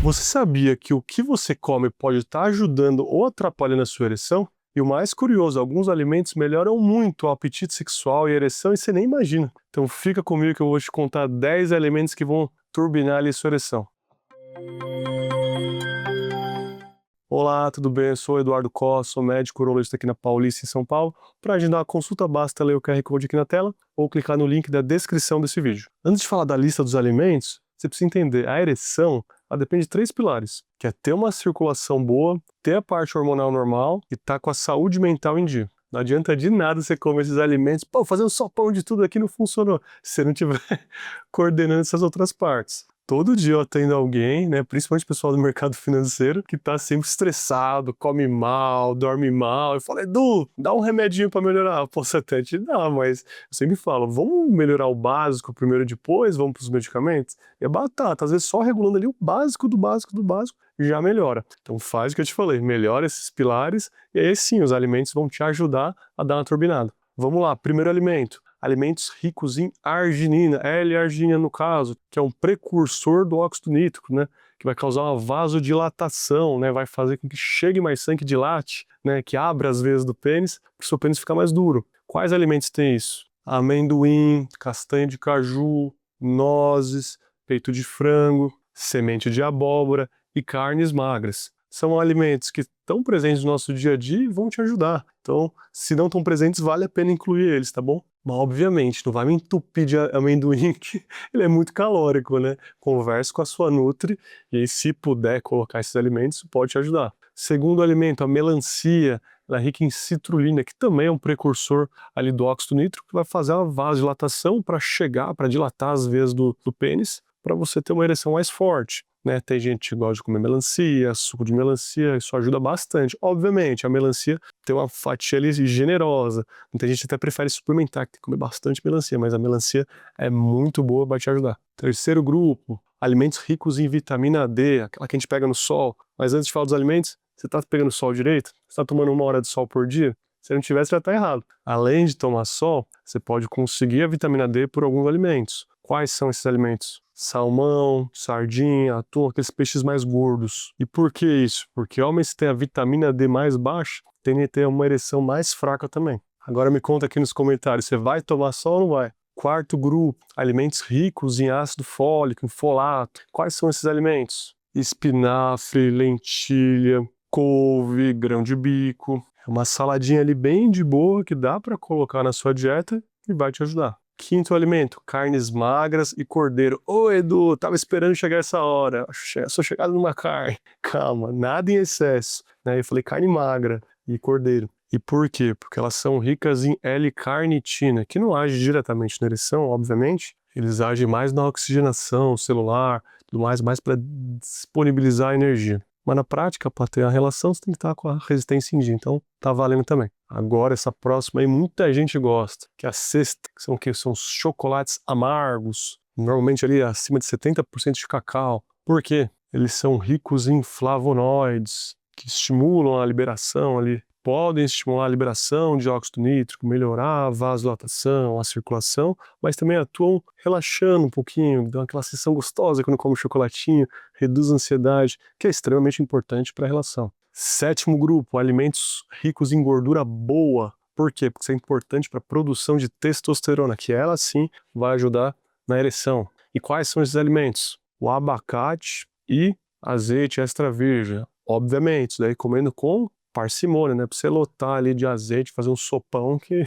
Você sabia que o que você come pode estar ajudando ou atrapalhando a sua ereção? E o mais curioso, alguns alimentos melhoram muito o apetite sexual e a ereção e você nem imagina. Então fica comigo que eu vou te contar 10 alimentos que vão turbinar ali a sua ereção. Olá, tudo bem? Eu sou o Eduardo Costa, sou médico urologista aqui na Paulista, em São Paulo. Para agendar uma consulta, basta ler o QR Code aqui na tela ou clicar no link da descrição desse vídeo. Antes de falar da lista dos alimentos, você precisa entender, a ereção ela depende de 3 pilares, que é ter uma circulação boa, ter a parte hormonal normal e estar com a saúde mental em dia. Não adianta de nada você comer esses alimentos, pô, fazer um sopão de tudo aqui não funcionou, se você não estiver coordenando essas outras partes. Todo dia eu atendo alguém, né, principalmente o pessoal do mercado financeiro, que tá sempre estressado, come mal, dorme mal. Eu falo, Edu, dá um remedinho pra melhorar. Eu posso até te dar, mas eu sempre falo, vamos melhorar o básico primeiro, depois vamos pros medicamentos? E é batata, às vezes só regulando ali o básico do básico do básico já melhora. Então faz o que eu te falei, melhora esses pilares e aí sim os alimentos vão te ajudar a dar uma turbinada. Vamos lá, primeiro alimento. Alimentos ricos em arginina, L-arginina no caso, que é um precursor do óxido nítrico, né? Que vai causar uma vasodilatação, né? Vai fazer com que chegue mais sangue, dilate, né? Que abra as veias do pênis, para o seu pênis ficar mais duro. Quais alimentos têm isso? Amendoim, castanha de caju, nozes, peito de frango, semente de abóbora e carnes magras. São alimentos que estão presentes no nosso dia a dia e vão te ajudar. Então, se não estão presentes, vale a pena incluir eles, tá bom? Mas, obviamente, não vai me entupir de amendoim, que ele é muito calórico, né? Converse com a sua nutri e aí, se puder colocar esses alimentos, pode te ajudar. Segundo alimento, a melancia, ela é rica em citrulina, que também é um precursor ali do óxido nítrico, que vai fazer uma vasodilatação para chegar, para dilatar as veias do pênis, para você ter uma ereção mais forte. Né, tem gente que gosta de comer melancia, suco de melancia, isso ajuda bastante. Obviamente, a melancia tem uma fatia ali generosa. Muita gente até prefere suplementar, que tem que comer bastante melancia, mas a melancia é muito boa para te ajudar. Terceiro grupo, alimentos ricos em vitamina D, aquela que a gente pega no sol. Mas antes de falar dos alimentos, você está pegando sol direito? Você está tomando 1 hora de sol por dia? Se não tiver, você já está errado. Além de tomar sol, você pode conseguir a vitamina D por alguns alimentos. Quais são esses alimentos? Salmão, sardinha, atum, aqueles peixes mais gordos. E por que isso? Porque homens que têm a vitamina D mais baixa tendem a ter uma ereção mais fraca também. Agora me conta aqui nos comentários, você vai tomar sol ou não vai? Quarto grupo, alimentos ricos em ácido fólico, em folato. Quais são esses alimentos? Espinafre, lentilha, couve, grão de bico. É uma saladinha ali bem de boa que dá para colocar na sua dieta e vai te ajudar. Quinto alimento, carnes magras e cordeiro. Ô Edu, tava esperando chegar essa hora. Sou chegado numa carne. Calma, nada em excesso. Né? Eu falei carne magra e cordeiro. E por quê? Porque elas são ricas em L-carnitina, que não age diretamente na ereção, obviamente. Eles agem mais na oxigenação celular, tudo mais para disponibilizar energia. Mas na prática, para ter a relação, você tem que estar com a resistência em dia. Então, tá valendo também. Agora, essa próxima aí, muita gente gosta, que é a sexta, que são o quê? São os chocolates amargos, normalmente ali acima de 70% de cacau. Por quê? Eles são ricos em flavonoides, que estimulam a liberação ali, podem estimular a liberação de óxido nítrico, melhorar a vasodilatação, a circulação, mas também atuam relaxando um pouquinho, dão aquela sensação gostosa quando come chocolatinho, reduz a ansiedade, que é extremamente importante para a relação. Sétimo grupo, alimentos ricos em gordura boa. Por quê? Porque isso é importante para a produção de testosterona, que ela sim vai ajudar na ereção. E quais são esses alimentos? O abacate e azeite extra virgem. Obviamente, isso daí comendo com parcimônia, né? Pra você lotar ali de azeite, fazer um sopão que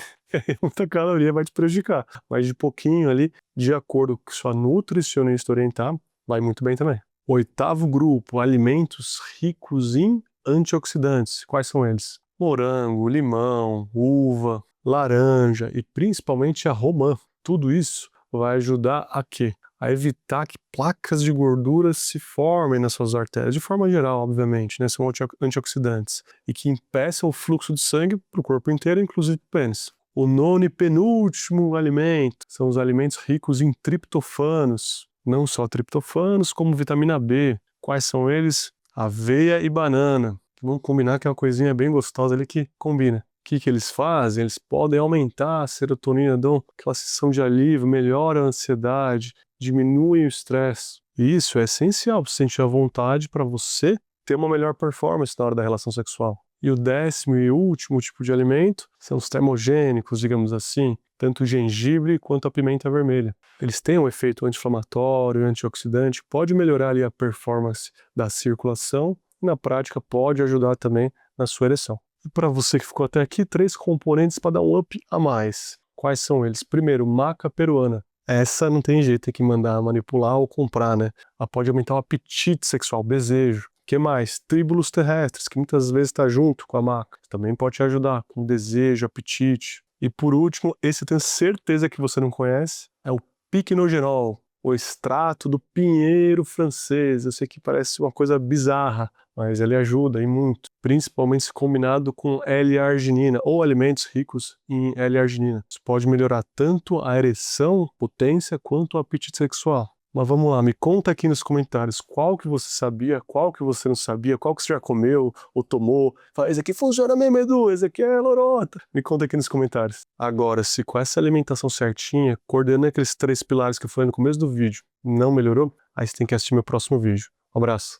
muita caloria vai te prejudicar. Mas de pouquinho ali, de acordo com sua nutricionista orientar, vai muito bem também. Oitavo grupo, alimentos ricos em antioxidantes. Quais são eles? Morango, limão, uva, laranja e principalmente a romã. Tudo isso vai ajudar a quê? A evitar que placas de gordura se formem nas suas artérias, de forma geral, obviamente, né? São antioxidantes, e que impeçam o fluxo de sangue para o corpo inteiro, inclusive para o pênis. O nono e penúltimo alimento são os alimentos ricos em triptofanos, não só triptofanos, como vitamina B. Quais são eles? Aveia e banana. Vamos combinar que é uma coisinha bem gostosa ali que combina. O que eles fazem? Eles podem aumentar a serotonina, dão aquela sensação de alívio, melhora a ansiedade, diminuem o estresse. E isso é essencial para você sentir a vontade para você ter uma melhor performance na hora da relação sexual. E o 10º e último tipo de alimento são os termogênicos, digamos assim, tanto o gengibre quanto a pimenta vermelha. Eles têm um efeito anti-inflamatório e antioxidante, pode melhorar ali a performance da circulação e na prática pode ajudar também na sua ereção. E para você que ficou até aqui, 3 componentes para dar um up a mais. Quais são eles? Primeiro, maca peruana. Essa não tem jeito, tem que mandar manipular ou comprar, né? Ela pode aumentar o apetite sexual, o desejo. O que mais? Tríbulos terrestres, que muitas vezes está junto com a maca. Também pode te ajudar com desejo, apetite. E por último, esse eu tenho certeza que você não conhece, é o piquenogenol, o extrato do pinheiro francês. Eu sei que parece uma coisa bizarra, mas ele ajuda e muito, principalmente se combinado com L-arginina ou alimentos ricos em L-arginina. Isso pode melhorar tanto a ereção, potência, quanto o apetite sexual. Mas vamos lá, me conta aqui nos comentários qual que você sabia, qual que você não sabia, qual que você já comeu ou tomou. Fala, esse aqui funciona mesmo, Edu, esse aqui é lorota. Me conta aqui nos comentários. Agora, se com essa alimentação certinha, coordenando aqueles 3 pilares que eu falei no começo do vídeo, não melhorou, aí você tem que assistir meu próximo vídeo. Um abraço.